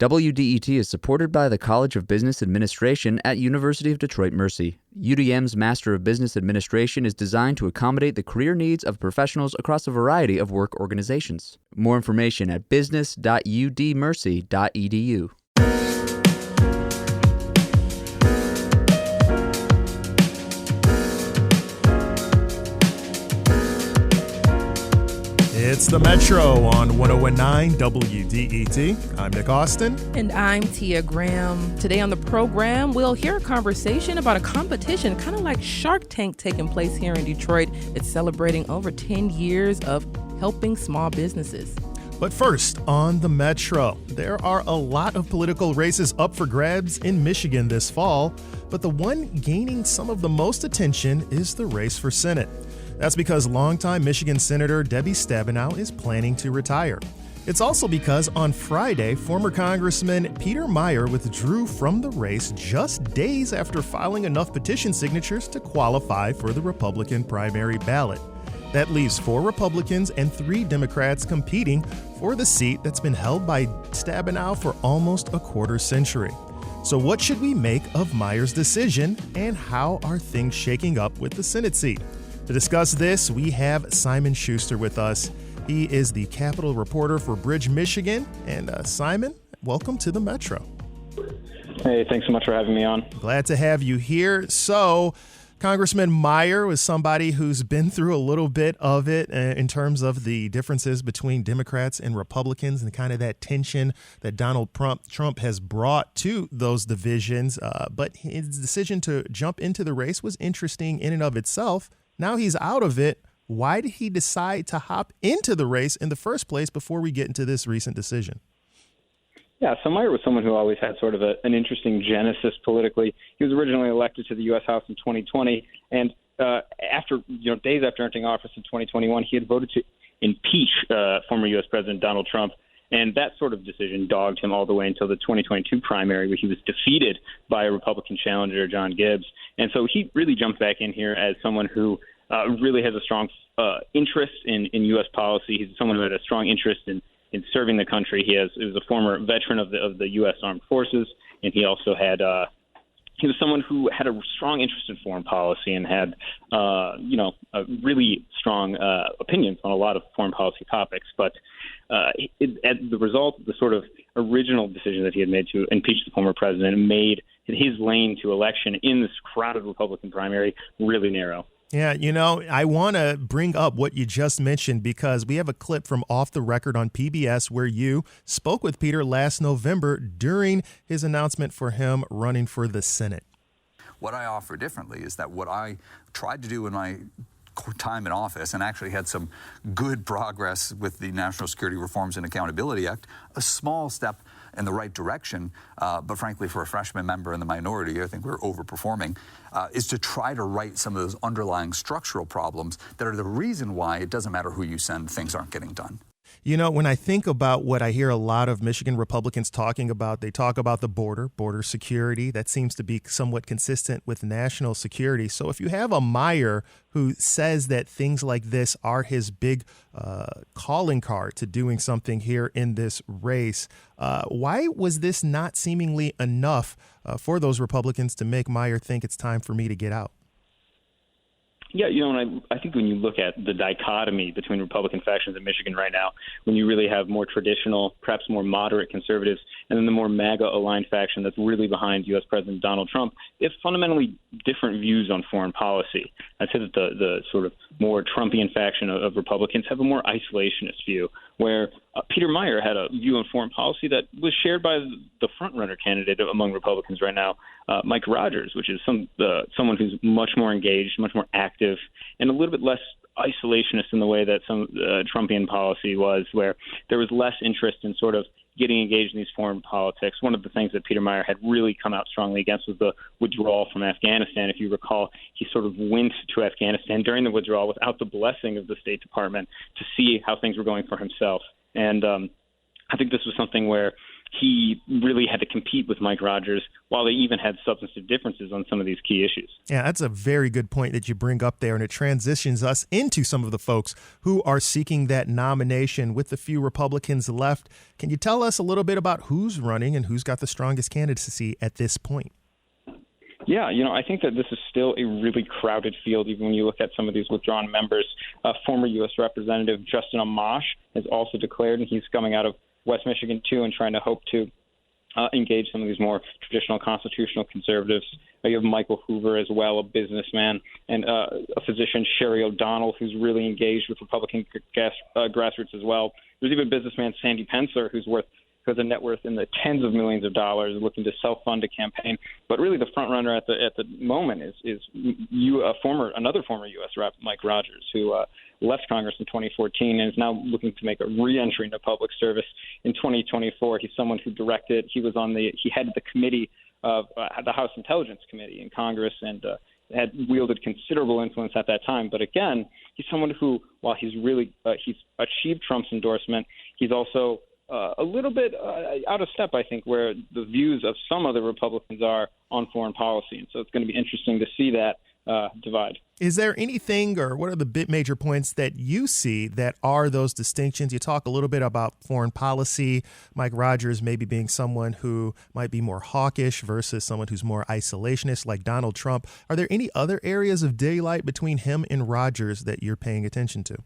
WDET is supported by the College of Business Administration at University of Detroit Mercy. UDM's Master of Business Administration is designed to accommodate the career needs of professionals across a variety of work organizations. More information at business.udmercy.edu. It's the Metro on 1019 WDET. I'm Nick Austin. And I'm Tia Graham. Today on the program, we'll hear a conversation about a competition kind of like Shark Tank taking place here in Detroit. It's celebrating over 10 years of helping small businesses. But first, on the Metro, there are a lot of political races up for grabs in Michigan this fall, but the one gaining some of the most attention is the race for Senate. That's because longtime Michigan Senator Debbie Stabenow is planning to retire. It's also because on Friday, former Congressman Peter Meijer withdrew from the race just days after filing enough petition signatures to qualify for the Republican primary ballot. That leaves 4 Republicans and 3 Democrats competing for the seat that's been held by Stabenow for almost a quarter century. So what should we make of Meijer's decision, and how are things shaking up with the Senate seat? To discuss this, we have Simon Schuster with us. He is the Capitol reporter for Bridge, Michigan. And Simon, welcome to the Metro. Hey, thanks so much for having me on. Glad to have you here. So, Congressman Meijer was somebody who's been through a little bit of it in terms of the differences between Democrats and Republicans and kind of that tension that Donald Trump has brought to those divisions. But his decision to jump into the race was interesting in and of itself. Now he's out of it. Why did he decide to hop into the race in the first place before we get into this recent decision? Yeah, so Meijer was someone who always had sort of an interesting genesis politically. He was originally elected to the U.S. House in 2020, and days after entering office in 2021, he had voted to impeach former U.S. President Donald Trump. And that sort of decision dogged him all the way until the 2022 primary, where he was defeated by a Republican challenger, John Gibbs. And so he really jumped back in here as someone who really has a strong interest in U.S. policy. He's someone who had a strong interest in serving the country. He was a former veteran of the U.S. Armed Forces, and he also had he was someone who had a strong interest in foreign policy and had a really strong opinions on a lot of foreign policy topics. But as the result of the sort of original decision that he had made to impeach the former president made his lane to election in this crowded Republican primary really narrow. Yeah, I want to bring up what you just mentioned because we have a clip from Off the Record on PBS where you spoke with Peter last November during his announcement for him running for the Senate. What I offer differently is that what I tried to do in my time in office and actually had some good progress with the National Security Reforms and Accountability Act, a small step in the right direction, but frankly, for a freshman member in the minority, I think we're overperforming, is to try to right some of those underlying structural problems that are the reason why it doesn't matter who you send, things aren't getting done. When I think about what I hear a lot of Michigan Republicans talking about, they talk about the border security. That seems to be somewhat consistent with national security. So if you have a Meijer who says that things like this are his big calling card to doing something here in this race, why was this not seemingly enough for those Republicans to make Meijer think it's time for me to get out? Yeah, and I think when you look at the dichotomy between Republican factions in Michigan right now, when you really have more traditional, perhaps more moderate conservatives, and then the more MAGA-aligned faction that's really behind U.S. President Donald Trump, they have fundamentally different views on foreign policy. I'd say that the sort of more Trumpian faction of Republicans have a more isolationist view, where Peter Meijer had a view on foreign policy that was shared by the front-runner candidate among Republicans right now, Mike Rogers, which is someone who's much more engaged, much more active, and a little bit less isolationist in the way that some Trumpian policy was, where there was less interest in sort of getting engaged in these foreign politics. One of the things that Peter Meijer had really come out strongly against was the withdrawal from Afghanistan. If you recall, he sort of went to Afghanistan during the withdrawal without the blessing of the State Department to see how things were going for himself. And I think this was something where he really really had to compete with Mike Rogers while they even had substantive differences on some of these key issues. Yeah, that's a very good point that you bring up there, and it transitions us into some of the folks who are seeking that nomination with the few Republicans left. Can you tell us a little bit about who's running and who's got the strongest candidacy at this point? Yeah, I think that this is still a really crowded field, even when you look at some of these withdrawn members. Former U.S. Representative Justin Amash has also declared, and he's coming out of West Michigan, too, and trying to hope to engage some of these more traditional constitutional conservatives. You have Michael Hoover as well, a businessman, and a physician, Sherry O'Donnell, who's really engaged with Republican grassroots as well. There's even businessman Sandy Pensler, who has a net worth in the tens of millions of dollars, looking to self-fund a campaign. But really, the front runner at the moment is another former U.S. Rep, Mike Rogers, who left Congress in 2014 and is now looking to make a re-entry into public service in 2024. He's someone who he headed the committee of the House Intelligence Committee in Congress and had wielded considerable influence at that time. But again, he's someone who, while he's achieved Trump's endorsement, he's also a little bit out of step, I think, where the views of some other Republicans are on foreign policy. And so it's going to be interesting to see that divide. Is there anything, or what are the major points that you see that are those distinctions? You talk a little bit about foreign policy, Mike Rogers maybe being someone who might be more hawkish versus someone who's more isolationist like Donald Trump. Are there any other areas of daylight between him and Rogers that you're paying attention to?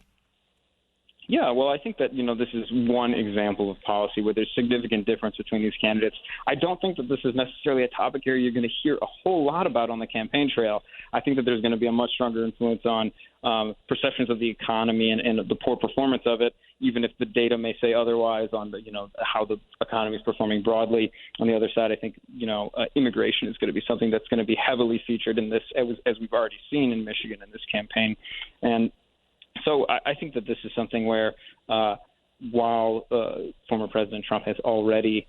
Yeah, well, I think that, this is one example of policy where there's significant difference between these candidates. I don't think that this is necessarily a topic area you're going to hear a whole lot about on the campaign trail. I think that there's going to be a much stronger influence on perceptions of the economy and the poor performance of it, even if the data may say otherwise on how the economy is performing broadly. On the other side, I think, immigration is going to be something that's going to be heavily featured in this, as we've already seen in Michigan in this campaign. And so I think that this is something where while former President Trump has already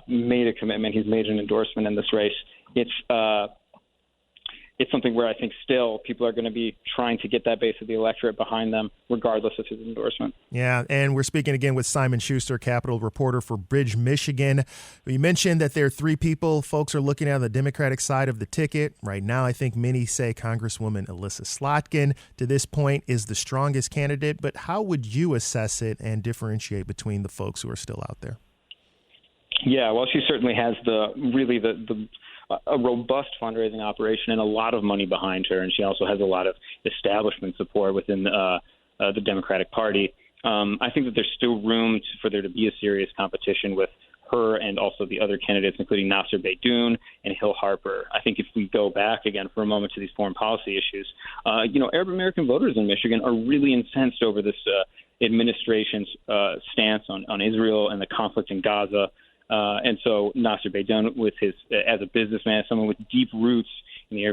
made a commitment, he's made an endorsement in this race, it's something where I think still people are going to be trying to get that base of the electorate behind them, regardless of his endorsement. Yeah, and we're speaking again with Simon Schuster, Capitol reporter for Bridge, Michigan. You mentioned that there are three people folks are looking at on the Democratic side of the ticket. Right now, I think many say Congresswoman Elissa Slotkin, to this point, is the strongest candidate. But how would you assess it and differentiate between the folks who are still out there? Yeah, well, she certainly has a robust fundraising operation and a lot of money behind her, and she also has a lot of establishment support within the Democratic Party. I think that there's still room for there to be a serious competition with her and also the other candidates, including Nasser Beydoun and Hill Harper. I think if we go back again for a moment to these foreign policy issues, Arab American voters in Michigan are really incensed over this administration's stance on Israel and the conflict in Gaza. And so Nasser Beydoun, as a businessman, someone with deep roots in the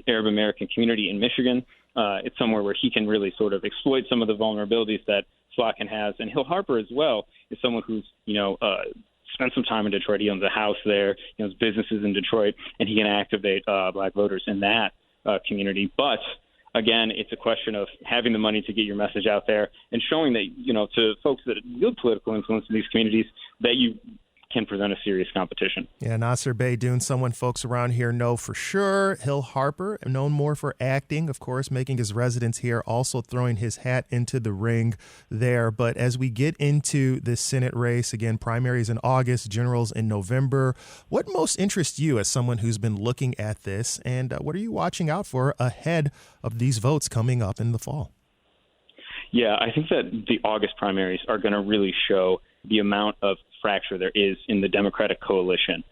Arab American community in Michigan, it's somewhere where he can really sort of exploit some of the vulnerabilities that Slotkin has. And Hill Harper as well is someone who's, spent some time in Detroit. He owns a house there, he owns businesses in Detroit, and he can activate black voters in that community. But again, it's a question of having the money to get your message out there and showing that, to folks that wield political influence in these communities, that you can present a serious competition. Yeah, Nasser Beydoun, someone folks around here know for sure. Hill Harper, known more for acting, of course, making his residence here, also throwing his hat into the ring there. But as we get into this Senate race, again, primaries in August, generals in November, what most interests you as someone who's been looking at this, and what are you watching out for ahead of these votes coming up in the fall? Yeah, I think that the August primaries are going to really show the amount of fracture there is in the Democratic coalition.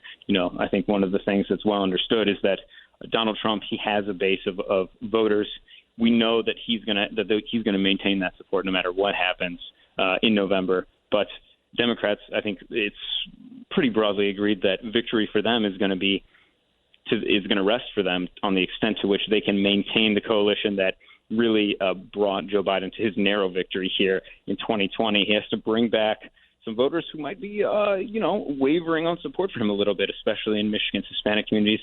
I think one of the things that's well understood is that Donald Trump, he has a base of voters. We know that he's going to maintain that support no matter what happens in November. But Democrats, I think it's pretty broadly agreed that victory for them is going to rest for them on the extent to which they can maintain the coalition that really brought Joe Biden to his narrow victory here in 2020. He has to bring back some voters who might be, wavering on support for him a little bit, especially in Michigan's Hispanic communities,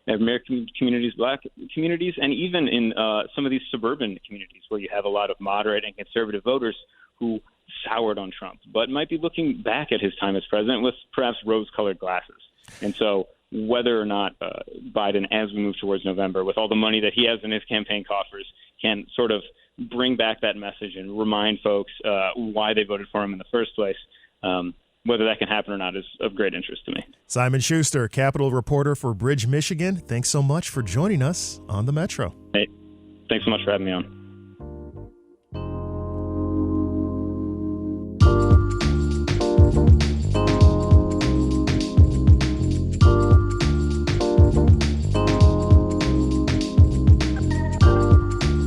American communities, black communities, and even in some of these suburban communities where you have a lot of moderate and conservative voters who soured on Trump, but might be looking back at his time as president with perhaps rose-colored glasses. And so whether or not Biden, as we move towards November, with all the money that he has in his campaign coffers, can sort of bring back that message and remind folks why they voted for him in the first place, whether that can happen or not is of great interest to me. Simon Schuster, Capitol reporter for Bridge, Michigan. Thanks so much for joining us on the Metro. Hey, thanks so much for having me on.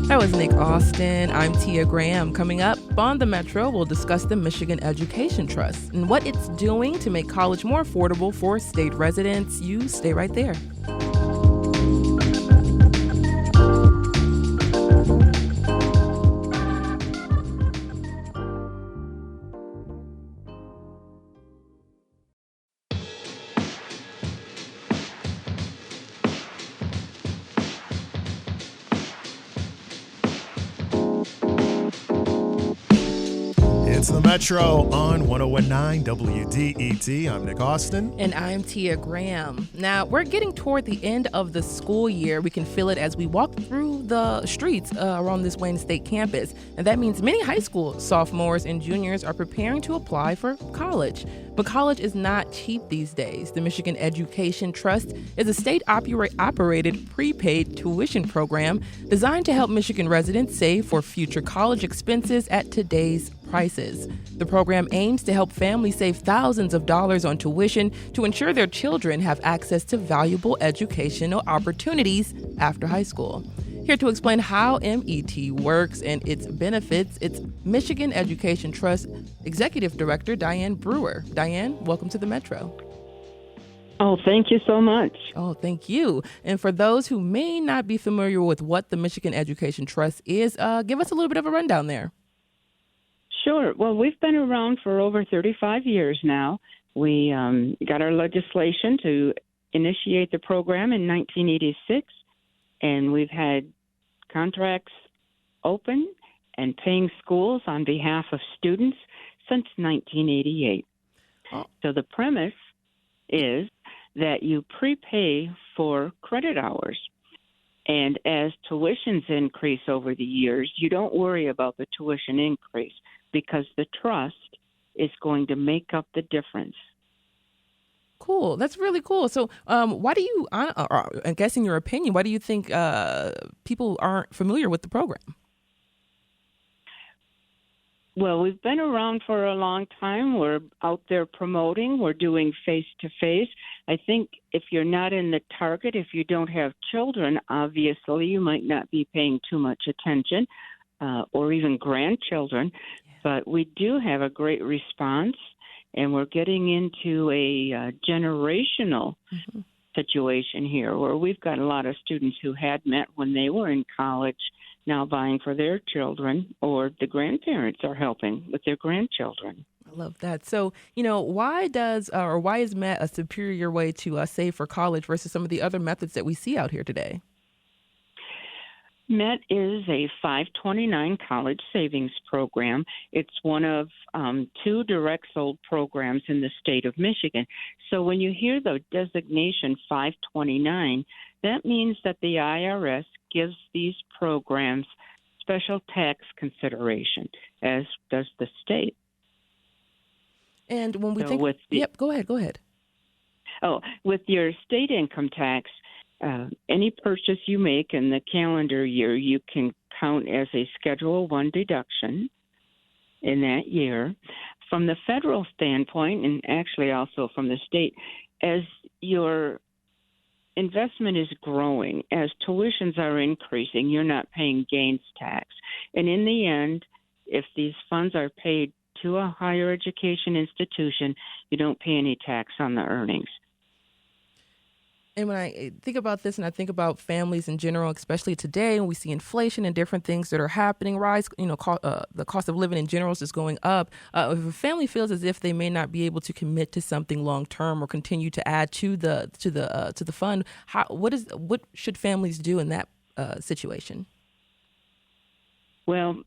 That was Nick Austin. I'm Tia Graham. Coming up on the Metro, we'll discuss the Michigan Education Trust and what it's doing to make college more affordable for state residents. You stay right there. It's the Metro on 1019 WDET. I'm Nick Austin. And I'm Tia Graham. Now, we're getting toward the end of the school year. We can feel it as we walk through the streets around this Wayne State campus. And that means many high school sophomores and juniors are preparing to apply for college. But college is not cheap these days. The Michigan Education Trust is a state-operated prepaid tuition program designed to help Michigan residents save for future college expenses at today's prices. The program aims to help families save thousands of dollars on tuition to ensure their children have access to valuable educational opportunities after high school. Here to explain how MET works and its benefits, it's Michigan Education Trust Executive Director Diane Brewer. Diane, welcome to the Metro. Oh, thank you so much. Oh, thank you. And for those who may not be familiar with what the Michigan Education Trust is, give us a little bit of a rundown there. Sure. Well, we've been around for over 35 years now. We got our legislation to initiate the program in 1986, and we've had contracts open and paying schools on behalf of students since 1988. Oh. So the premise is that you prepay for credit hours. And as tuitions increase over the years, you don't worry about the tuition increase because the trust is going to make up the difference. Cool. That's really cool. So why do you, I guess in your opinion, why do you think people aren't familiar with the program? Well, we've been around for a long time. We're out there promoting. We're doing face-to-face. I think if you're not in the target, if you don't have children, obviously you might not be paying too much attention, or even grandchildren. Yeah. But we do have a great response, and we're getting into a generational situation here where we've got a lot of students who had met when they were in college now buying for their children, or the grandparents are helping with their grandchildren. I love that. So, why is MET a superior way to save for college versus some of the other methods that we see out here today? MET is a 529 college savings program. It's one of two direct sold programs in the state of Michigan. So when you hear the designation 529, that means that the IRS gives these programs special tax consideration, as does the state. And when we think, go ahead. Oh, with your state income tax, any purchase you make in the calendar year, you can count as a Schedule 1 deduction in that year. From the federal standpoint, and actually also from the state, as your investment is growing, as tuitions are increasing, you're not paying gains tax. And in the end, if these funds are paid to a higher education institution, you don't pay any tax on the earnings. And when I think about this and I think about families in general, especially today when we see inflation and different things that are happening, the cost of living in general is going up. If a family feels as if they may not be able to commit to something long term or continue to add to the fund, what should families do in that situation? Well,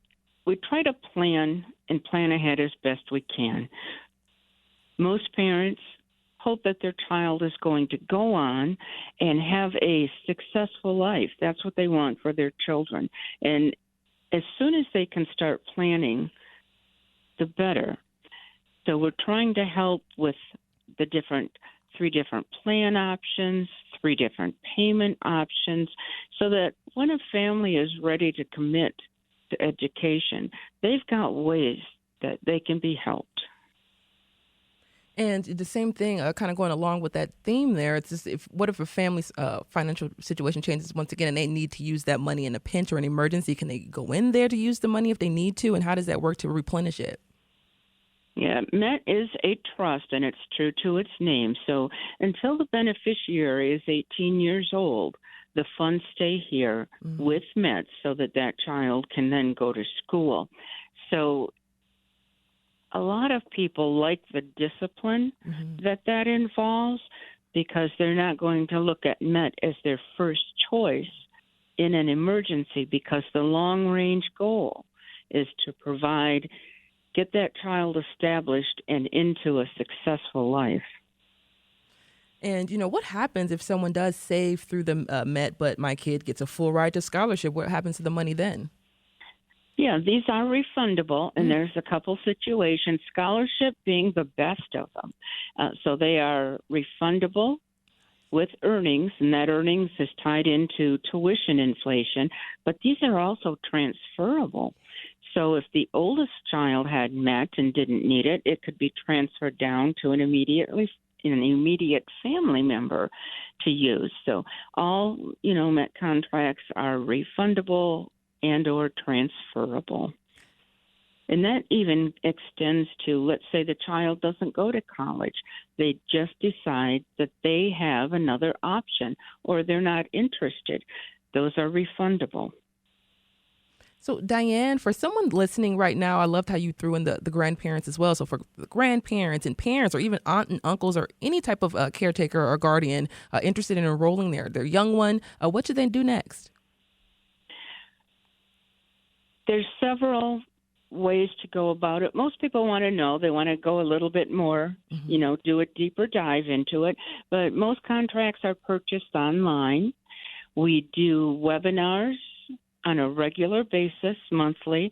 we try to plan ahead as best we can. Most parents hope that their child is going to go on and have a successful life. That's what they want for their children. And as soon as they can start planning, the better. So we're trying to help with the three different plan options, 3 different payment options, so that when a family is ready to commit to education, they've got ways that they can be helped. And the same thing, kind of going along with that theme there, it's just what if a family's financial situation changes once again and they need to use that money in a pinch or an emergency? Can they go in there to use the money if they need to? And how does that work to replenish it? Yeah, MET is a trust, and it's true to its name. So until the beneficiary is 18 years old, the funds stay here with MET so that child can then go to school. So a lot of people like the discipline that involves, because they're not going to look at MET as their first choice in an emergency, because the long-range goal is to get that child established and into a successful life. And, what happens if someone does save through the MET, but my kid gets a full ride to scholarship? What happens to the money then? Yeah, these are refundable, and there's a couple situations, scholarship being the best of them. So they are refundable with earnings, and that earnings is tied into tuition inflation, but these are also transferable. So if the oldest child had MET and didn't need it, it could be transferred down to an immediate family member to use. So all, MET contracts are refundable and or transferable. And that even extends to, let's say the child doesn't go to college. They just decide that they have another option or they're not interested. Those are refundable. So, Diane, for someone listening right now, I loved how you threw in the grandparents as well. So for the grandparents and parents or even aunt and uncles or any type of caretaker or guardian interested in enrolling their young one, what should they do next? There's several ways to go about it. Most people want to know. They want to go a little bit more, do a deeper dive into it. But most contracts are purchased online. We do webinars on a regular basis, monthly.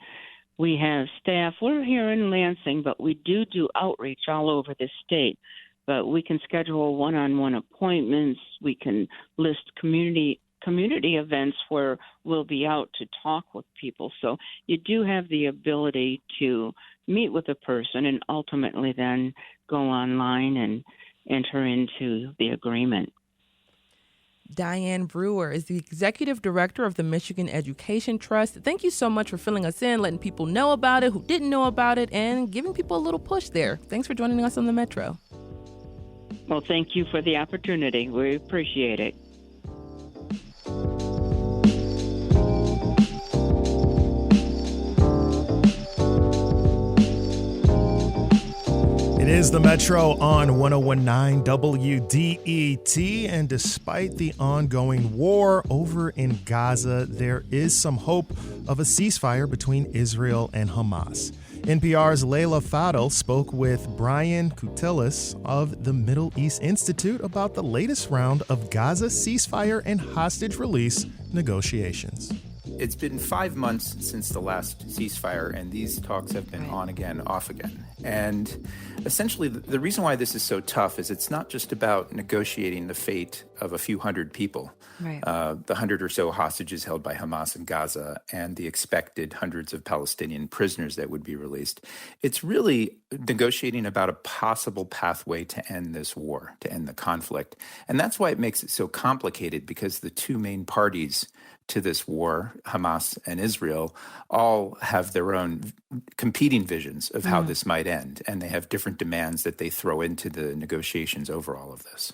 We have staff. We're here in Lansing, but we do outreach all over the state. But we can schedule one-on-one appointments. We can list community events where we'll be out to talk with people. So you do have the ability to meet with a person and ultimately then go online and enter into the agreement. Diane Brewer is the Executive Director of the Michigan Education Trust. Thank you so much for filling us in, letting people know about it, who didn't know about it, and giving people a little push there. Thanks for joining us on the Metro. Well, thank you for the opportunity. We appreciate it. It is the Metro on 1019 WDET, and despite the ongoing war over in Gaza, there is some hope of a ceasefire between Israel and Hamas. NPR's Layla Fadel spoke with Brian Kutilis of the Middle East Institute about the latest round of Gaza ceasefire and hostage release negotiations. It's been 5 months since the last ceasefire, and these talks have been on again, off again. And essentially, the reason why this is so tough is it's not just about negotiating the fate of a few hundred people, the 100 or so hostages held by Hamas in Gaza, and the expected hundreds of Palestinian prisoners that would be released. It's really negotiating about a possible pathway to end this war, to end the conflict. And that's why it makes it so complicated, because the two main parties to this war, Hamas and Israel, all have their own competing visions of how this might end, and they have different demands that they throw into the negotiations over all of this.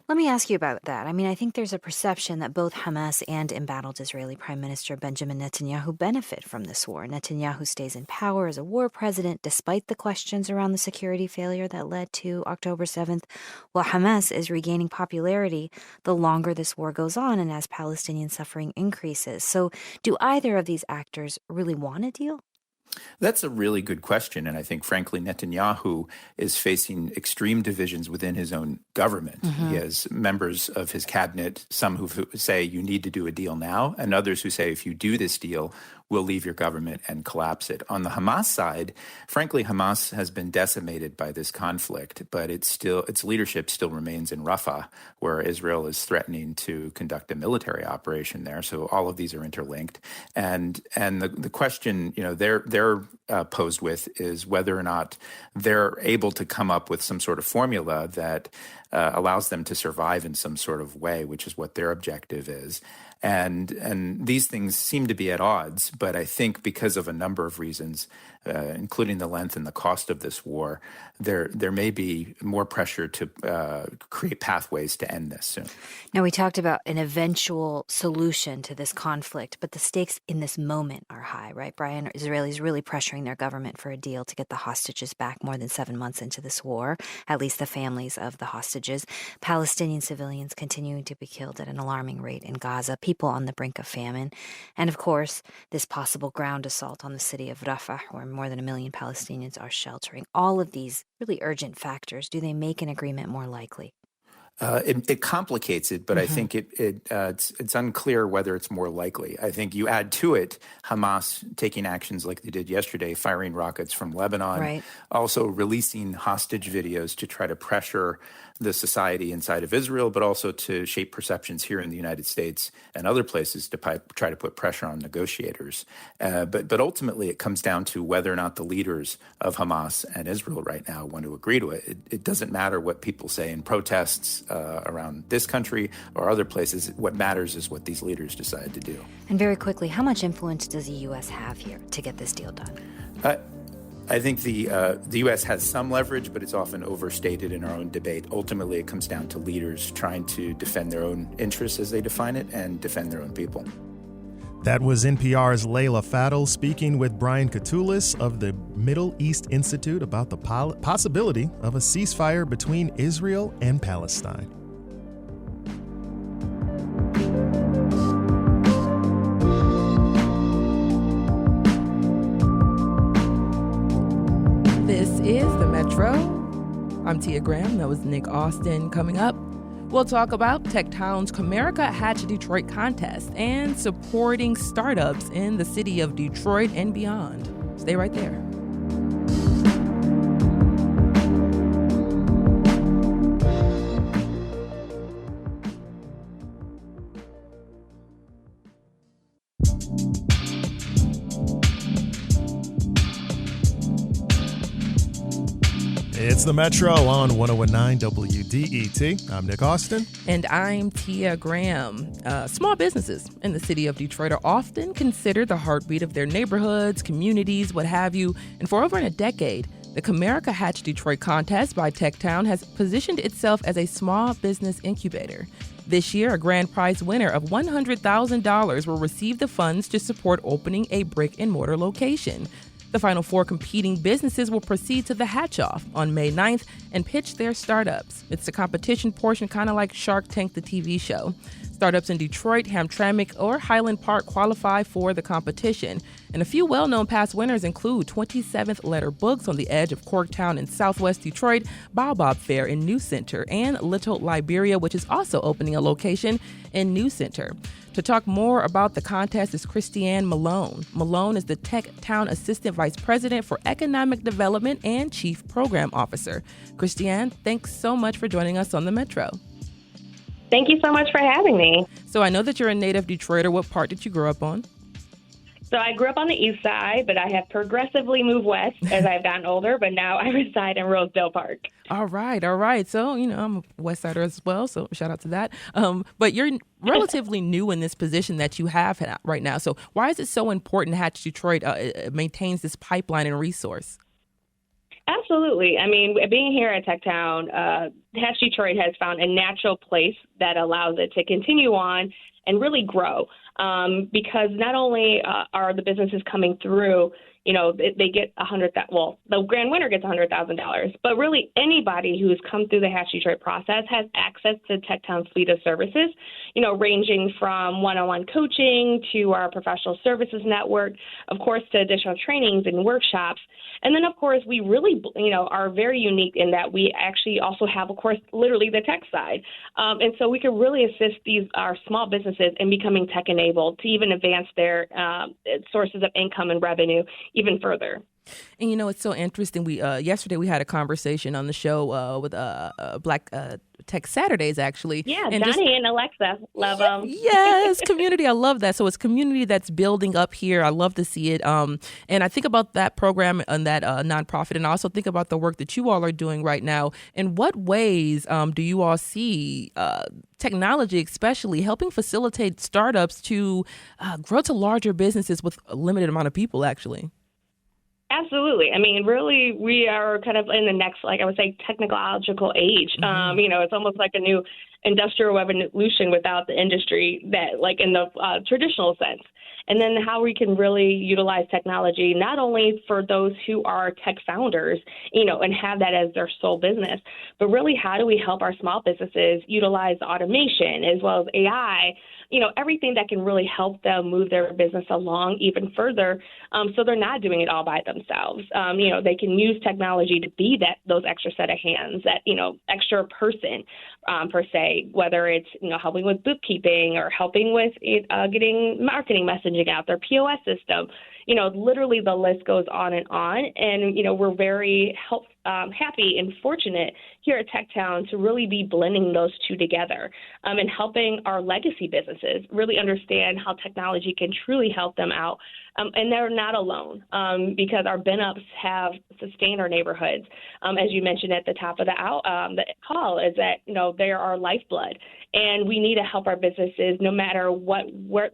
Let me ask you about that. I mean, I think there's a perception that both Hamas and embattled Israeli Prime Minister Benjamin Netanyahu benefit from this war. Netanyahu stays in power as a war president despite the questions around the security failure that led to October 7th, while Hamas is regaining popularity the longer this war goes on and as Palestinian suffering increases. So do either of these actors really want a deal? That's a really good question. And I think, frankly, Netanyahu is facing extreme divisions within his own government. He has members of his cabinet, some who say you need to do a deal now, and others who say if you do this deal, we'll leave your government and collapse it. On the Hamas side, frankly, Hamas has been decimated by this conflict, but its leadership still remains in Rafah, where Israel is threatening to conduct a military operation there. So all of these are interlinked. And the question, they're posed with is whether or not they're able to come up with some sort of formula that allows them to survive in some sort of way, which is what their objective is. And these things seem to be at odds, but I think because of a number of reasons, including the length and the cost of this war, there may be more pressure to create pathways to end this soon. Now, we talked about an eventual solution to this conflict, but the stakes in this moment are high, right, Brian? Israelis really pressuring their government for a deal to get the hostages back more than 7 months into this war, at least the families of the hostages. Palestinian civilians continuing to be killed at an alarming rate in Gaza, people on the brink of famine, and of course, this possible ground assault on the city of Rafah, where more than 1 million Palestinians are sheltering. All of these really urgent factors, do they make an agreement more likely? It complicates it, but I think it's unclear whether it's more likely. I think you add to it Hamas taking actions like they did yesterday, firing rockets from Lebanon, also releasing hostage videos to try to pressure the society inside of Israel, but also to shape perceptions here in the United States and other places to try to put pressure on negotiators. But ultimately, it comes down to whether or not the leaders of Hamas and Israel right now want to agree to it. It doesn't matter what people say in protests around this country or other places. What matters is what these leaders decide to do. And very quickly, how much influence does the U.S. have here to get this deal done? I think the U.S. has some leverage, but it's often overstated in our own debate. Ultimately, it comes down to leaders trying to defend their own interests as they define it and defend their own people. That was NPR's Layla Fadel speaking with Brian Katulis of the Middle East Institute about the possibility of a ceasefire between Israel and Palestine. This is The Metro. I'm Tia Graham. That was Nick Austin. Coming up, we'll talk about TechTown's Comerica Hatch Detroit Contest and supporting startups in the city of Detroit and beyond. Stay right there. It's the Metro on 101.9 WDET. I'm Nick Austin. And I'm Tia Graham. Small businesses in the city of Detroit are often considered the heartbeat of their neighborhoods, communities, what have you. And for over a decade, the Comerica Hatch Detroit Contest by TechTown has positioned itself as a small business incubator. This year, a grand prize winner of $100,000 will receive the funds to support opening a brick-and-mortar location. The final 4 competing businesses will proceed to the Hatch-Off on May 9th and pitch their startups. It's the competition portion, kind of like Shark Tank, the TV show. Startups in Detroit, Hamtramck, or Highland Park qualify for the competition. And a few well-known past winners include 27th Letter Books on the edge of Corktown in southwest Detroit, Baobab Fair in New Center, and Little Liberia, which is also opening a location in New Center. To talk more about the contest is Christianne Malone. Malone is the TechTown Assistant Vice President for Economic Development and Chief Program Officer. Christianne, thanks so much for joining us on the Metro. Thank you so much for having me. So I know that you're a native Detroiter. What part did you grow up on? So I grew up on the east side, but I have progressively moved west as I've gotten older, but now I reside in Rosedale Park. All right. So, I'm a West Sider as well, so shout out to that. But you're relatively new in this position that you have right now. So why is it so important Hatch Detroit maintains this pipeline and resource? Absolutely. I mean, being here at TechTown, Hatch Detroit has found a natural place that allows it to continue on and really grow. Because not only are the businesses coming through, they get the grand winner gets $100,000. But really, anybody who's come through the Hatch Detroit process has access to TechTown's fleet of services, ranging from one-on-one coaching to our professional services network, of course, to additional trainings and workshops. And then, of course, we really, are very unique in that we actually also have, of course, literally the tech side. And so we can really assist our small businesses in becoming tech-enabled to even advance their sources of income and revenue even further. And, it's so interesting. We yesterday we had a conversation on the show with Black Tech Saturdays, actually. Yeah, and Diane and Alexa. Love them. Yes, community. I love that. So it's community that's building up here. I love to see it. And I think about that program and that nonprofit, and I also think about the work that you all are doing right now. In what ways do you all see technology, especially helping facilitate startups to grow to larger businesses with a limited amount of people, actually? Absolutely. I mean, really, we are kind of in the next, like I would say, technological age. It's almost like a new industrial revolution without the industry that, like in the traditional sense. And then how we can really utilize technology, not only for those who are tech founders, and have that as their sole business, but really how do we help our small businesses utilize automation as well as AI, everything that can really help them move their business along even further, so they're not doing it all by themselves. They can use technology to be those extra set of hands, that, extra person, per se, whether it's, helping with bookkeeping or helping with getting marketing messaging out, their POS system. Literally the list goes on. And, we're very happy and fortunate here at TechTown to really be blending those two together and helping our legacy businesses really understand how technology can truly help them out. And they're not alone because our bin-ups have sustained our neighborhoods. As you mentioned at the top of the call, is that, they are our lifeblood. And we need to help our businesses no matter what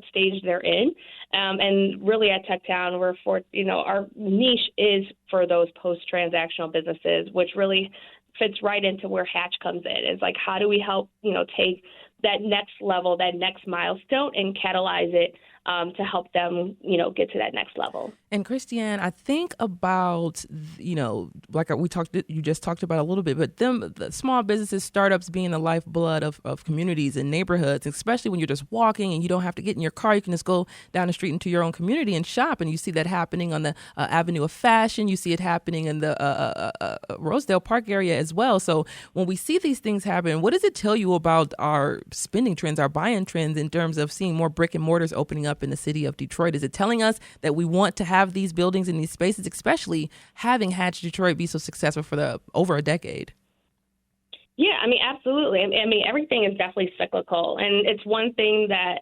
stage they're in. And really at TechTown, our niche is for those post-transactional businesses, which really fits right into where Hatch comes in. It's like, how do we help, take that next level, that next milestone and catalyze it to help them, get to that next level. And Christianne, I think about, like you just talked about a little bit, but the small businesses, startups being the lifeblood of communities and neighborhoods, especially when you're just walking and you don't have to get in your car. You can just go down the street into your own community and shop. And you see that happening on the Avenue of Fashion. You see it happening in the Rosedale Park area as well. So when we see these things happen, what does it tell you about our spending trends, our buying trends in terms of seeing more brick and mortars opening up in the city of Detroit? Is it telling us that we want to have these buildings and these spaces, especially having Hatch Detroit be so successful for over a decade? Yeah, absolutely. Everything is definitely cyclical, and it's one thing that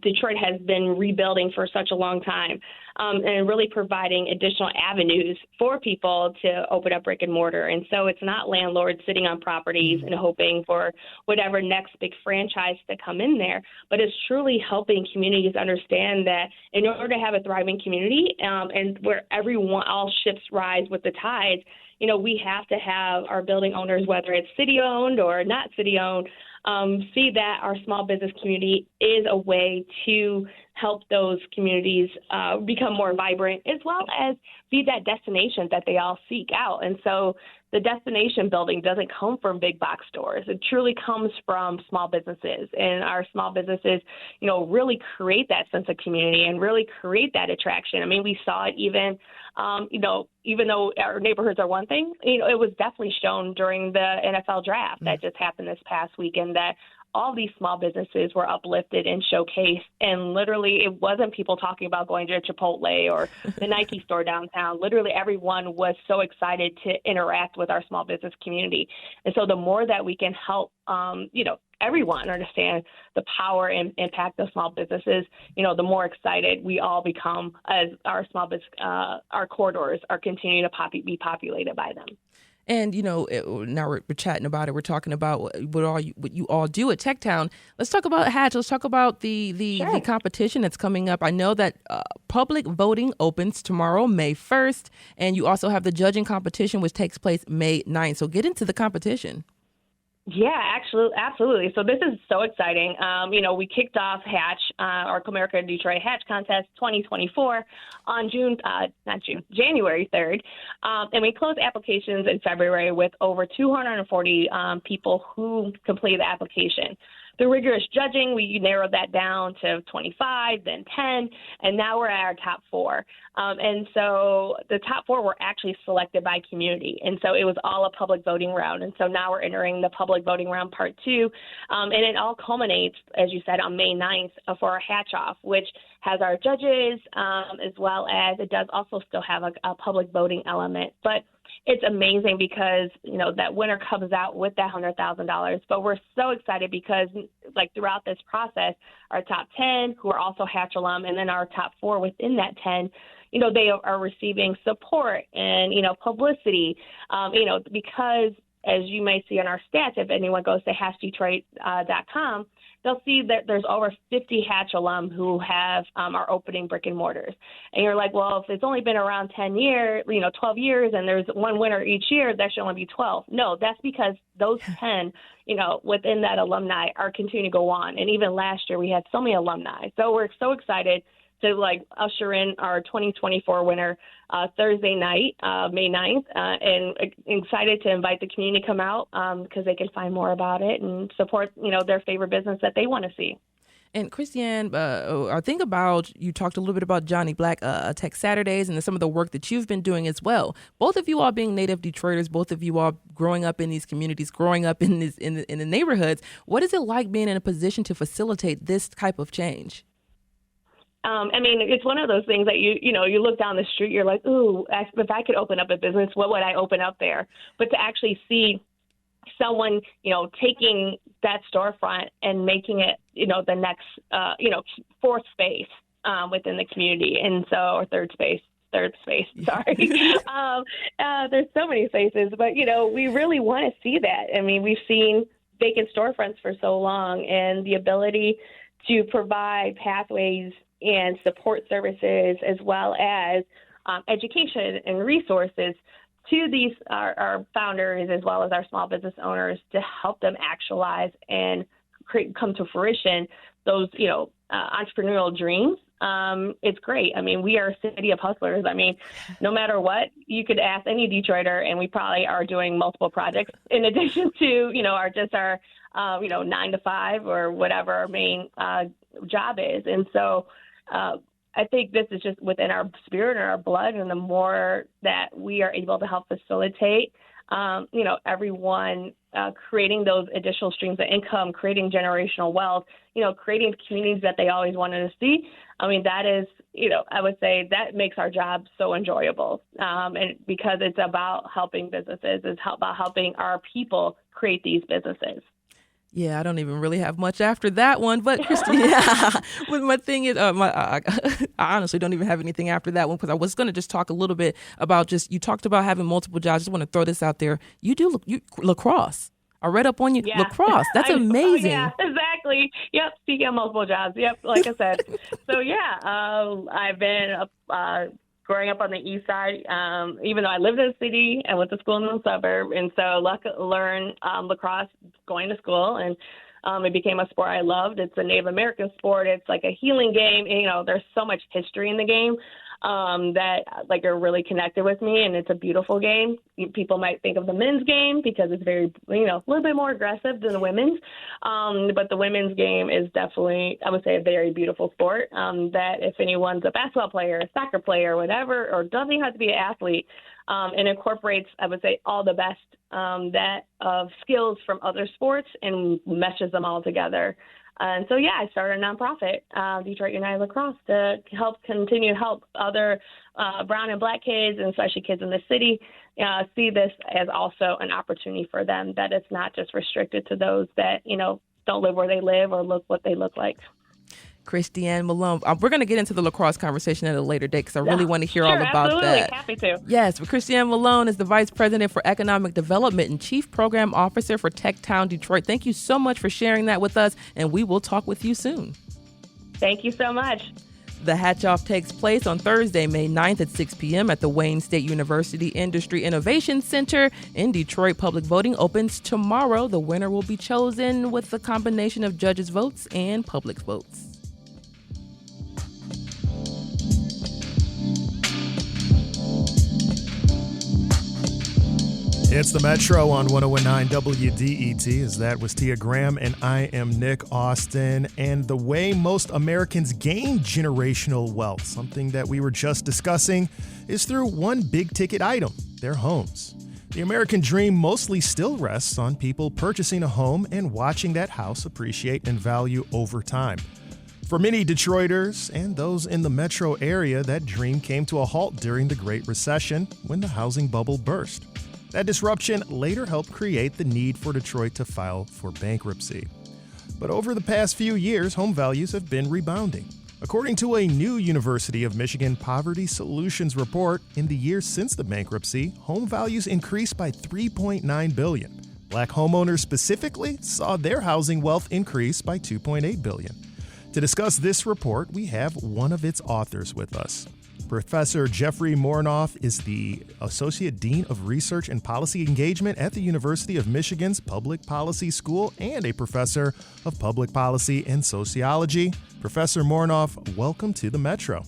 Detroit has been rebuilding for such a long time, and really providing additional avenues for people to open up brick and mortar. And so it's not landlords sitting on properties and hoping for whatever next big franchise to come in there, but it's truly helping communities understand that in order to have a thriving community, and where all ships rise with the tides, we have to have our building owners, whether it's city-owned or not city-owned, see that our small business community is a way to help those communities become more vibrant, as well as be that destination that they all seek out. And so the destination building doesn't come from big box stores. It truly comes from small businesses, and our small businesses, really create that sense of community and really create that attraction. We saw it even though our neighborhoods are one thing, it was definitely shown during the NFL draft that just happened this past weekend, that all these small businesses were uplifted and showcased. And literally, it wasn't people talking about going to Chipotle or the Nike store downtown. Literally, everyone was so excited to interact with our small business community. And so the more that we can help, everyone understand the power and impact of small businesses, the more excited we all become as our small business, our corridors are continuing to be populated by them. And, now we're chatting about it. We're talking about what you all do at TechTown. Let's talk about Hatch. Let's talk about the competition that's coming up. I know that public voting opens tomorrow, May 1st, and you also have the judging competition, which takes place May 9th. So get into the competition. Yeah, actually, absolutely. So this is so exciting. We kicked off Hatch, our Comerica Detroit Hatch Contest 2024 on January 3rd. And we closed applications in February with over 240 people who completed the application. The rigorous judging, we narrowed that down to 25, then 10, and now we're at our top 4. And so the top 4 were actually selected by community. And so it was all a public voting round. And so now we're entering the public voting round part 2. And it all culminates, as you said, on May 9th for our Hatch Off, which has our judges, as well as it does also still have a public voting element. But it's amazing because, that winner comes out with that $100,000. But we're so excited because, throughout this process, our top 10, who are also Hatch alum, and then our top 4 within that 10, they are receiving support and, publicity, because, as you may see on our stats, if anyone goes to hatchdetroit.com, they'll see that there's over 50 Hatch alum who have are opening brick and mortars. And you're like, well, if it's only been around 12 years, and there's one winner each year, that should only be 12. No, that's because those 10, within that alumni are continuing to go on. And even last year, we had so many alumni. So we're so excited to usher in our 2024 winner Thursday night, May 9th, and excited to invite the community to come out because they can find more about it and support, their favorite business that they want to see. And Christianne, I think you talked a little bit about Johnny Black Tech Saturdays and some of the work that you've been doing as well. Both of you all being native Detroiters, both of you all growing up in these communities, growing up in the neighborhoods. What is it like being in a position to facilitate this type of change? It's one of those things that you look down the street, you're like, ooh, if I could open up a business, what would I open up there? But to actually see someone, taking that storefront and making it, the next, fourth space within the community. And so, or third space, sorry. There's so many spaces, but, we really want to see that. I mean, we've seen vacant storefronts for so long, and the ability to provide pathways and support services, as well as education and resources to these our founders, as well as our small business owners, to help them actualize and come to fruition those entrepreneurial dreams. It's great. I mean, we are a city of hustlers. I mean, no matter what, you could ask any Detroiter, and we probably are doing multiple projects in addition to our 9 to 5 or whatever our main job is. And so I think this is just within our spirit and our blood, and the more that we are able to help facilitate, everyone creating those additional streams of income, creating generational wealth, creating communities that they always wanted to see. I mean, that is, I would say that makes our job so enjoyable, and because it's about helping businesses, it's about helping our people create these businesses. Yeah, I don't even really have much after that one, but Christianne, my thing is, I honestly don't even have anything after that one, because I was going to just talk a little bit about you talked about having multiple jobs. I just want to throw this out there. You do lacrosse. I read up on you, yeah. Lacrosse. That's amazing. Yeah, exactly. Yep, speaking of multiple jobs. Yep, like I said. So, yeah, I've been growing up on the east side, even though I lived in the city, I went to school in the suburb, and so learned lacrosse going to school, and it became a sport I loved. It's a Native American sport. It's like a healing game. And, there's so much history in the game that are really connected with me, and it's a beautiful game. People might think of the men's game because it's very, a little bit more aggressive than the women's, but the women's game is definitely, I would say, a very beautiful sport that if anyone's a basketball player, a soccer player, whatever, or doesn't even have to be an athlete, it incorporates, I would say, all the best of skills from other sports and meshes them all together. And so, yeah, I started a nonprofit, Detroit United Lacrosse, to continue to help other brown and black kids, and especially kids in the city, see this as also an opportunity for them, that it's not just restricted to those that, don't live where they live or look what they look like. Christianne Malone. We're going to get into the lacrosse conversation at a later date because I really want to hear all about absolutely. That. Happy to. Yes, but Christianne Malone is the Vice President for Economic Development and Chief Program Officer for TechTown Detroit. Thank you so much for sharing that with us, and we will talk with you soon. Thank you so much. The Hatch-Off takes place on Thursday, May 9th at 6 p.m. at the Wayne State University Industry Innovation Center in Detroit. Public voting opens tomorrow. The winner will be chosen with a combination of judges' votes and public votes. It's the Metro on 101.9 WDET, as that was Tia Graham, and I am Nick Austin. And the way most Americans gain generational wealth, something that we were just discussing, is through one big-ticket item, their homes. The American dream mostly still rests on people purchasing a home and watching that house appreciate in value over time. For many Detroiters and those in the metro area, that dream came to a halt during the Great Recession when the housing bubble burst. That disruption later helped create the need for Detroit to file for bankruptcy. But over the past few years, home values have been rebounding. According to a new University of Michigan Poverty Solutions report, in the years since the bankruptcy, home values increased by $3.9 billion. Black homeowners specifically saw their housing wealth increase by $2.8 billion. To discuss this report, we have one of its authors with us. Professor Jeffrey Mornoff is the Associate Dean of Research and Policy Engagement at the University of Michigan's Public Policy School and a professor of public policy and sociology. Professor Mornoff, welcome to the Metro.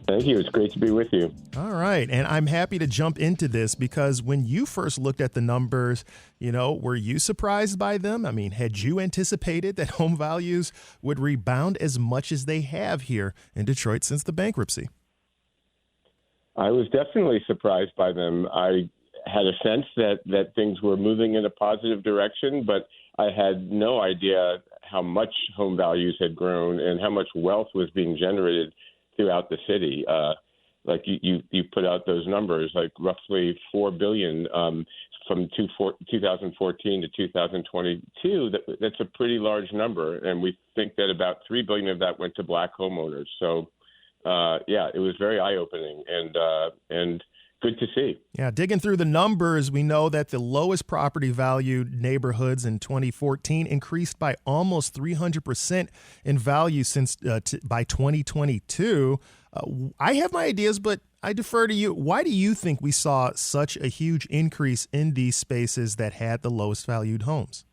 Thank you. It's great to be with you. All right. And I'm happy to jump into this because when you first looked at the numbers, were you surprised by them? I mean, had you anticipated that home values would rebound as much as they have here in Detroit since the bankruptcy? I was definitely surprised by them. I had a sense that things were moving in a positive direction, but I had no idea how much home values had grown and how much wealth was being generated throughout the city. Like you put out those numbers, like roughly $4 billion from 2014 to 2022. That's a pretty large number, and we think that about $3 billion of that went to Black homeowners. So, it was very eye-opening and good to see. Yeah, digging through the numbers, we know that the lowest property value neighborhoods in 2014 increased by almost 300% in value since by 2022. I have my ideas, but I defer to you. Why do you think we saw such a huge increase in these spaces that had the lowest valued homes?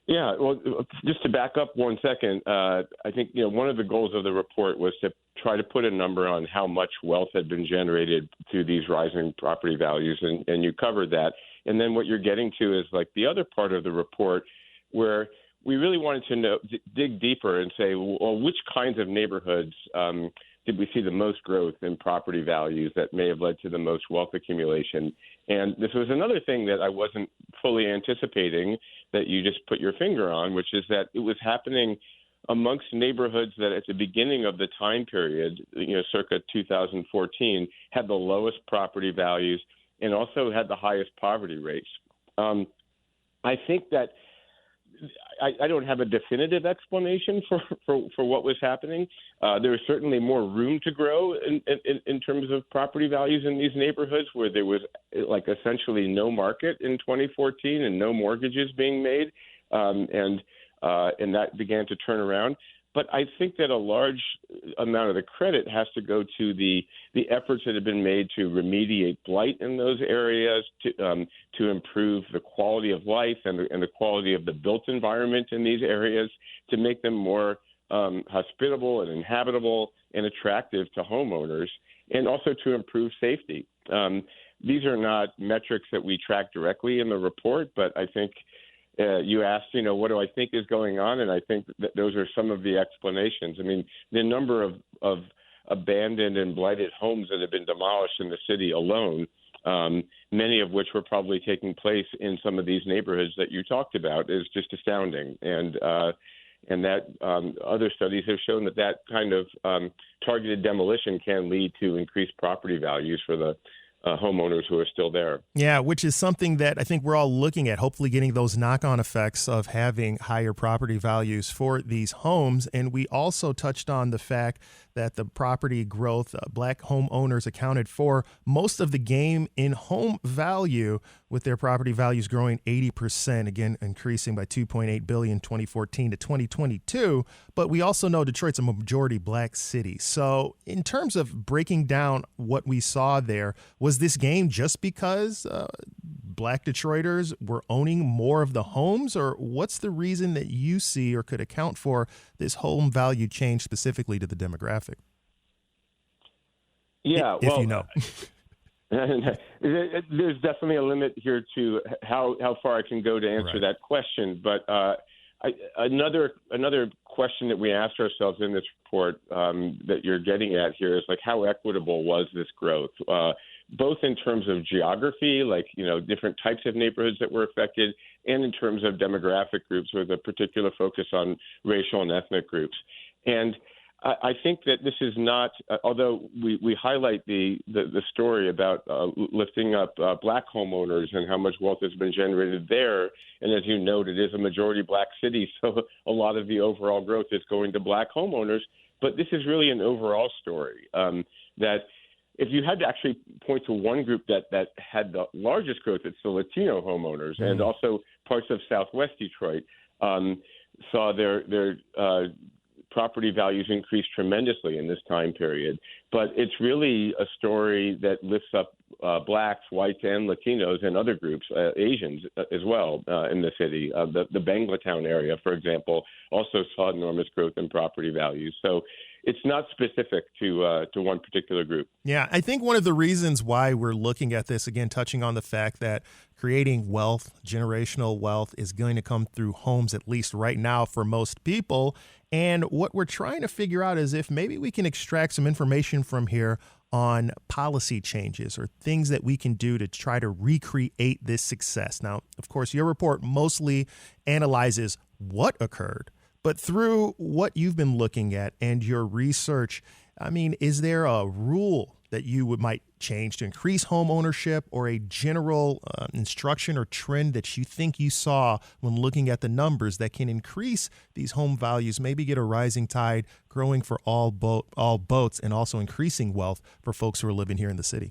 Yeah, well, just to back up 1 second, I think one of the goals of the report was to try to put a number on how much wealth had been generated through these rising property values, and you covered that. And then what you're getting to is like the other part of the report where we really wanted to dig deeper and say, well, which kinds of neighborhoods did we see the most growth in property values that may have led to the most wealth accumulation? And this was another thing that I wasn't fully anticipating that you just put your finger on, which is that it was happening amongst neighborhoods that at the beginning of the time period, circa 2014, had the lowest property values and also had the highest poverty rates. I think that I don't have a definitive explanation for what was happening. There was certainly more room to grow in terms of property values in these neighborhoods where there was like essentially no market in 2014 and no mortgages being made, and that began to turn around. But I think that a large amount of the credit has to go to the efforts that have been made to remediate blight in those areas, to improve the quality of life and the quality of the built environment in these areas, to make them more hospitable and inhabitable and attractive to homeowners, and also to improve safety. These are not metrics that we track directly in the report, but I think you asked, what do I think is going on? And I think that those are some of the explanations. I mean, the number of abandoned and blighted homes that have been demolished in the city alone, many of which were probably taking place in some of these neighborhoods that you talked about, is just astounding. And that other studies have shown that kind of targeted demolition can lead to increased property values for the homeowners who are still there. Yeah, which is something that I think we're all looking at, hopefully getting those knock-on effects of having higher property values for these homes. And we also touched on the fact that the property growth, black homeowners accounted for most of the gain in home value, with their property values growing 80%, again, increasing by $2.8 billion 2014 to 2022. But we also know Detroit's a majority black city. So in terms of breaking down what we saw there, was this gain just because black Detroiters were owning more of the homes, or what's the reason that you see or could account for this home value change specifically to the demographic? Yeah, if you know. There's definitely a limit here to how far I can go to answer that question. But another question that we asked ourselves in this report that you're getting at here is, like, how equitable was this growth? Both in terms of geography, like, different types of neighborhoods that were affected, and in terms of demographic groups with a particular focus on racial and ethnic groups. And I think that this is not, although we highlight the story about lifting up black homeowners and how much wealth has been generated there. And as you note, it is a majority black city, so a lot of the overall growth is going to black homeowners. But this is really an overall story that if you had to actually point to one group that had the largest growth, it's the Latino homeowners, and also parts of Southwest Detroit saw their property values increase tremendously in this time period. But it's really a story that lifts up blacks, whites, and Latinos and other groups, Asians as well in the city. The Banglatown area, for example, also saw enormous growth in property values. So it's not specific to one particular group. Yeah, I think one of the reasons why we're looking at this, again, touching on the fact that creating wealth, generational wealth, is going to come through homes, at least right now for most people. And what we're trying to figure out is if maybe we can extract some information from here on policy changes or things that we can do to try to recreate this success. Now, of course, your report mostly analyzes what occurred, but through what you've been looking at and your research, I mean, is there a rule that you might change to increase home ownership, or a general instruction or trend that you think you saw when looking at the numbers that can increase these home values, maybe get a rising tide growing for all boats, and also increasing wealth for folks who are living here in the city?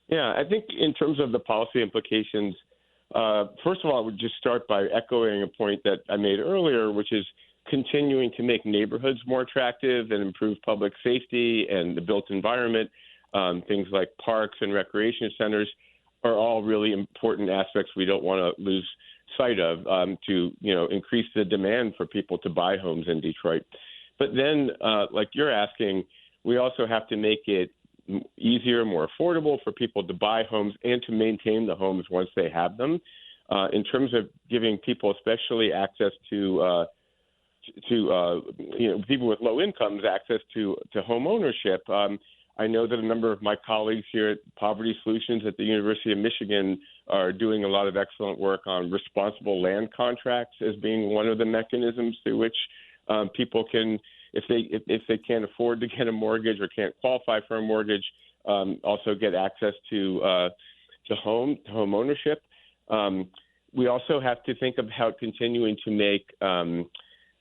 Yeah, I think in terms of the policy implications, first of all, I would just start by echoing a point that I made earlier, which is continuing to make neighborhoods more attractive and improve public safety and the built environment. Things like parks and recreation centers are all really important aspects we don't want to lose sight of to increase the demand for people to buy homes in Detroit. But then, like you're asking, we also have to make it easier, more affordable for people to buy homes and to maintain the homes once they have them. In terms of giving people, especially access to people with low incomes, access to home ownership. I know that a number of my colleagues here at Poverty Solutions at the University of Michigan are doing a lot of excellent work on responsible land contracts as being one of the mechanisms through which people can, if they can't afford to get a mortgage or can't qualify for a mortgage, also get access to home ownership. We also have to think about continuing to make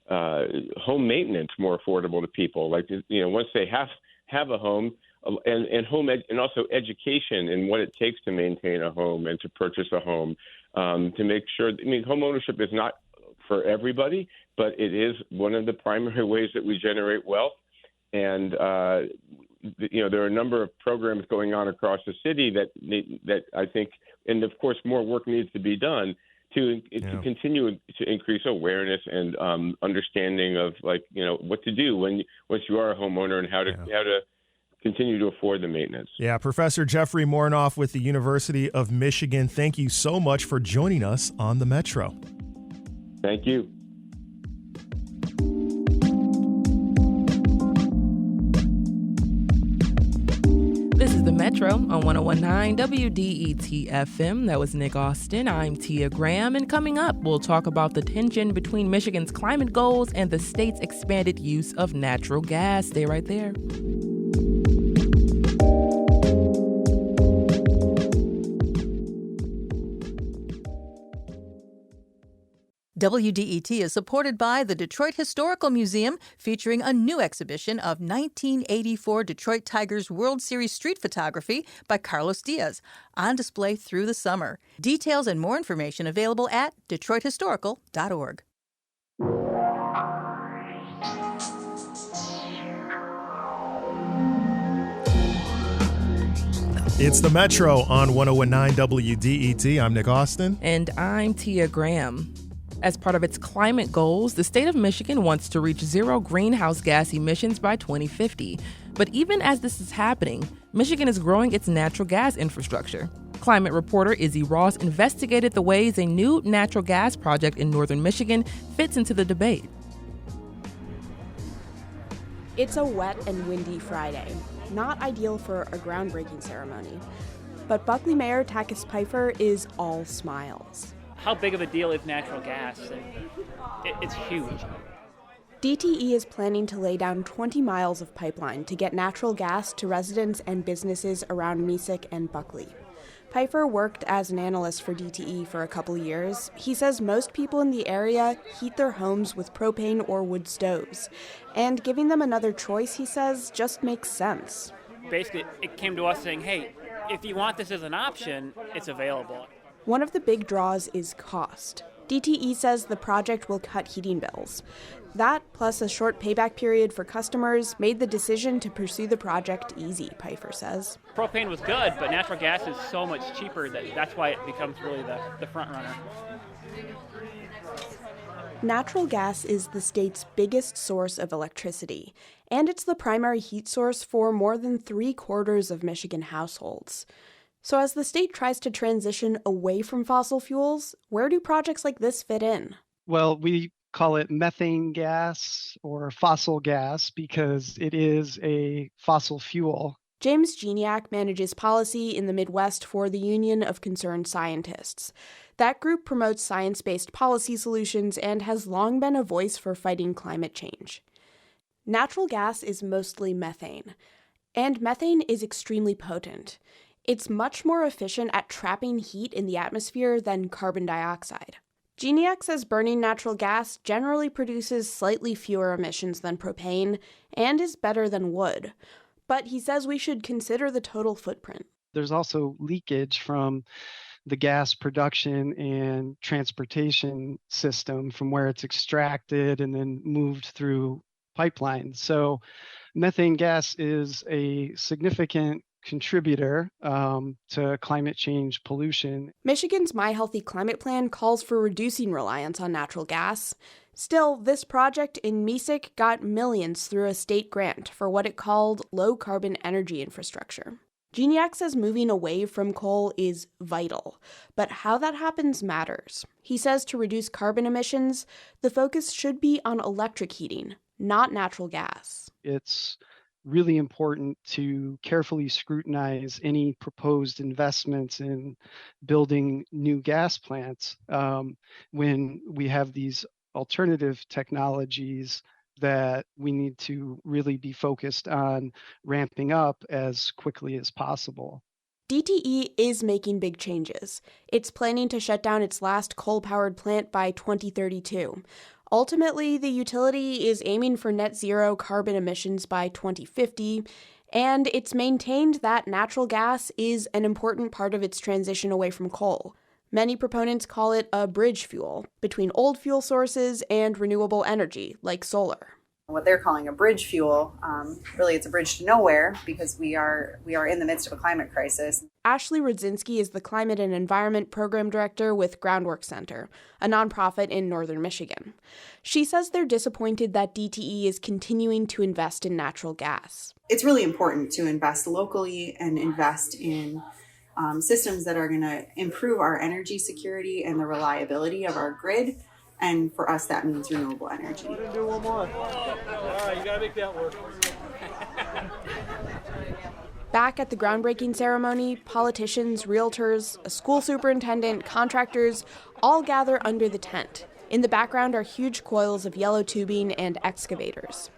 home maintenance more affordable to people. Like, once they have a home, and home and also education in what it takes to maintain a home and to purchase a home, to make sure. Home ownership is not for everybody, but it is one of the primary ways that we generate wealth. And there are a number of programs going on across the city that I think, and of course, more work needs to be done to continue to increase awareness and understanding of what to do once you are a homeowner and how to continue to afford the maintenance. Yeah, Professor Jeffrey Mornoff with the University of Michigan, thank you so much for joining us on the Metro. Thank you. This is the Metro on 101.9 WDET-FM. That was Nick Austin. I'm Tia Graham. And coming up, we'll talk about the tension between Michigan's climate goals and the state's expanded use of natural gas. Stay right there. WDET is supported by the Detroit Historical Museum, featuring a new exhibition of 1984 Detroit Tigers World Series street photography by Carlos Diaz, on display through the summer. Details and more information available at detroithistorical.org. It's the Metro on 1019 WDET. I'm Nick Austin. And I'm Tia Graham. As part of its climate goals, the state of Michigan wants to reach zero greenhouse gas emissions by 2050. But even as this is happening, Michigan is growing its natural gas infrastructure. Climate reporter Izzy Ross investigated the ways a new natural gas project in northern Michigan fits into the debate. It's a wet and windy Friday, not ideal for a groundbreaking ceremony. But Buckley Mayor Takis Pfeiffer is all smiles. How big of a deal is natural gas? It's huge. DTE is planning to lay down 20 miles of pipeline to get natural gas to residents and businesses around Mesick and Buckley. Pfeiffer worked as an analyst for DTE for a couple years. He says most people in the area heat their homes with propane or wood stoves. And giving them another choice, he says, just makes sense. Basically, it came to us saying, hey, if you want this as an option, it's available. One of the big draws is cost. DTE says the project will cut heating bills. That, plus a short payback period for customers, made the decision to pursue the project easy, Pfeiffer says. Propane was good, but natural gas is so much cheaper that's why it becomes really the front runner. Natural gas is the state's biggest source of electricity, and it's the primary heat source for more than 3/4 of Michigan households. So as the state tries to transition away from fossil fuels, where do projects like this fit in? Well, we call it methane gas or fossil gas because it is a fossil fuel. James Geniak manages policy in the Midwest for the Union of Concerned Scientists. That group promotes science-based policy solutions and has long been a voice for fighting climate change. Natural gas is mostly methane, and methane is extremely potent. It's much more efficient at trapping heat in the atmosphere than carbon dioxide. Geniak says burning natural gas generally produces slightly fewer emissions than propane and is better than wood. But he says we should consider the total footprint. There's also leakage from the gas production and transportation system from where it's extracted and then moved through pipelines. So methane gas is a significant contributor to climate change pollution. Michigan's My Healthy Climate Plan calls for reducing reliance on natural gas. Still, this project in Mesick got millions through a state grant for what it called low-carbon energy infrastructure. Geniak says moving away from coal is vital, but how that happens matters. He says to reduce carbon emissions, the focus should be on electric heating, not natural gas. It's really important to carefully scrutinize any proposed investments in building new gas plants when we have these alternative technologies that we need to really be focused on ramping up as quickly as possible. DTE is making big changes. It's planning to shut down its last coal-powered plant by 2032. Ultimately, the utility is aiming for net zero carbon emissions by 2050, and it's maintained that natural gas is an important part of its transition away from coal. Many proponents call it a bridge fuel between old fuel sources and renewable energy, like solar. What they're calling a bridge fuel, really it's a bridge to nowhere because we are in the midst of a climate crisis. Ashley Rudzinski is the Climate and Environment Program Director with Groundwork Center, a nonprofit in northern Michigan. She says they're disappointed that DTE is continuing to invest in natural gas. It's really important to invest locally and invest in systems that are going to improve our energy security and the reliability of our grid. And for us, that means renewable energy. Do one more. All right, you gotta make that work. Back at the groundbreaking ceremony, politicians, realtors, a school superintendent, contractors all gather under the tent. In the background are huge coils of yellow tubing and excavators.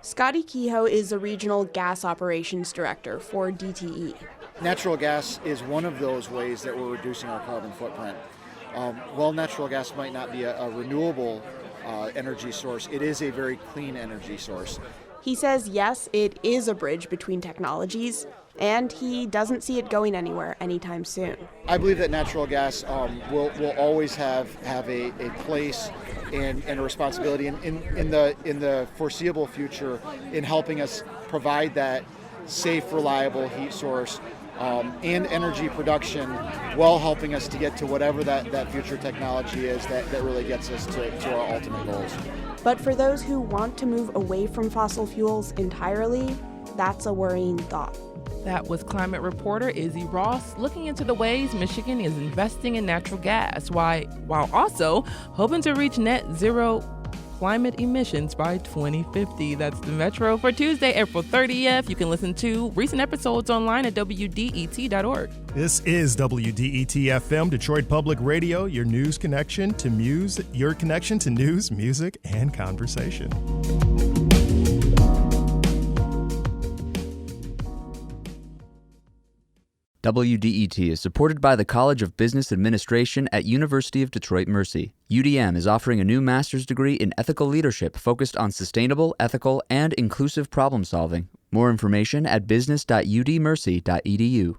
Scotty Kehoe is a regional gas operations director for DTE. Natural gas is one of those ways that we're reducing our carbon footprint. while natural gas might not be a renewable energy source, it is a very clean energy source. He says, yes, it is a bridge between technologies, and he doesn't see it going anywhere anytime soon. I believe that natural gas will always have a place and a responsibility in the foreseeable future in helping us provide that safe, reliable heat source and energy production, while helping us to get to whatever that future technology is that really gets us to our ultimate goals. But for those who want to move away from fossil fuels entirely, that's a worrying thought. That was climate reporter Izzy Ross looking into the ways Michigan is investing in natural gas, while also hoping to reach net zero climate emissions by 2050. That's the Metro for Tuesday, April 30th. You can listen to recent episodes online at WDET.org. This is WDET-FM, Detroit Public Radio, your news connection to your connection to news, music, and conversation. WDET is supported by the College of Business Administration at University of Detroit Mercy. UDM is offering a new master's degree in ethical leadership focused on sustainable, ethical, and inclusive problem solving. More information at business.udmercy.edu.